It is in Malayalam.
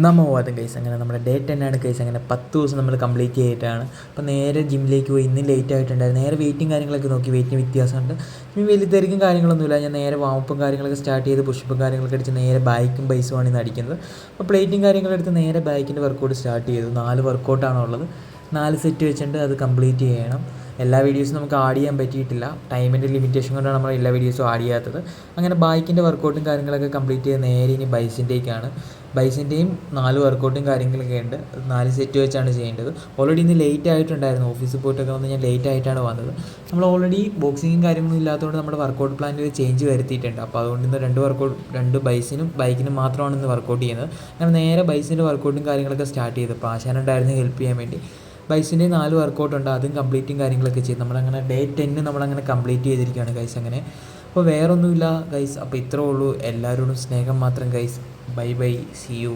നമോവാദം ഗൈസ്. അങ്ങനെ നമ്മുടെ ഡേ 10 ആണ് ഗൈസ്. അങ്ങനെ 10 ദിവസം നമ്മൾ കംപ്ലീറ്റ് ചെയ്തിട്ടാണ്. അപ്പോൾ നേരെ ജിമ്മിലേക്ക് പോയി. ഇന്ന് ലേറ്റ് ആയിട്ടുണ്ടായിരുന്നു. നേരെ വെയിറ്റും കാര്യങ്ങളൊക്കെ നോക്കി. വെയിറ്റിന് വ്യത്യാസമുണ്ട്. ഇനി വലിയ തിരക്കും കാര്യങ്ങളൊന്നുമില്ല. ഞാൻ നേരെ വാമപ്പും കാര്യങ്ങളൊക്കെ സ്റ്റാർട്ട് ചെയ്ത് പുഷപ്പും കാര്യങ്ങളൊക്കെ അടിച്ച് നേരെ ബൈക്കും ബൈസുമാണ് ഇന്ന് അടിക്കുന്നത്. അപ്പോൾ പ്ലേറ്റും കാര്യങ്ങളെടുത്ത് നേരെ ബൈക്കിൻ്റെ വർക്കൗട്ട് സ്റ്റാർട്ട് ചെയ്തു. 4 വർക്കൗട്ടാണുള്ളത്. 4 സെറ്റ് വെച്ചിട്ടുണ്ട്. അത് കംപ്ലീറ്റ് ചെയ്യണം. എല്ലാ വീഡിയോസും നമുക്ക് ആഡ് ചെയ്യാൻ പറ്റിയിട്ടില്ല. ടൈമിൻ്റെ ലിമിറ്റേഷൻ കൊണ്ടാണ് നമ്മൾ എല്ലാ വീഡിയോസും ആഡ് ചെയ്യാത്തത്. അങ്ങനെ ബൈക്കിൻ്റെ വർക്കൗട്ടും കാര്യങ്ങളൊക്കെ കംപ്ലീറ്റ് ചെയ്ത് നേരെ ഇനി ബൈസിൻ്റെയൊക്കെയാണ്. ബൈസിൻ്റെയും 4 വർക്കൗട്ടും കാര്യങ്ങളൊക്കെ ഉണ്ട്. 4 സെറ്റ് വെച്ചാണ് ചെയ്യേണ്ടത്. ഓൾറെഡി ഇന്ന് ലേറ്റ് ആയിട്ടുണ്ടായിരുന്നു. ഓഫീസിൽ പോയിട്ടൊക്കെ വന്ന് ഞാൻ ലേറ്റ് ആയിട്ടാണ് വന്നത്. നമ്മൾ ഓൾറെഡി ബോക്സിങ്ങും കാര്യങ്ങളും ഇല്ലാത്തതുകൊണ്ട് നമ്മുടെ വർക്കൗട്ട് പ്ലാനിൽ ഒരു ചേഞ്ച് വരുത്തിയിട്ടുണ്ട്. അപ്പോൾ അതുകൊണ്ട് ഇന്ന് 2 ബൈസിനും ബൈക്കിനും മാത്രമാണ് ഇന്ന് വർക്കൗട്ട് ചെയ്യുന്നത്. അങ്ങനെ നേരെ ബൈസിൻ്റെ വർക്കൗട്ടും കാര്യങ്ങളൊക്കെ സ്റ്റാർട്ട് ചെയ്തു. അപ്പോൾ ആശാനുണ്ടായിരുന്നു ഹെൽപ്പ് ചെയ്യാൻ വേണ്ടി. ബൈസിൻ്റെ 4 വർക്കൗട്ടുണ്ട്. അതും കംപ്ലീറ്റും കാര്യങ്ങളൊക്കെ ചെയ്ത് നമ്മളങ്ങനെ ഡേ 10 നമ്മളങ്ങനെ കംപ്ലീറ്റ് ചെയ്തിരിക്കുകയാണ് ഗൈസ്. അങ്ങനെ അപ്പോൾ വേറൊന്നുമില്ല ഗൈസ്. അപ്പോൾ ഇത്രേ ഉള്ളൂ. എല്ലാവരോടും സ്നേഹം മാത്രം guys. Bye bye, see U.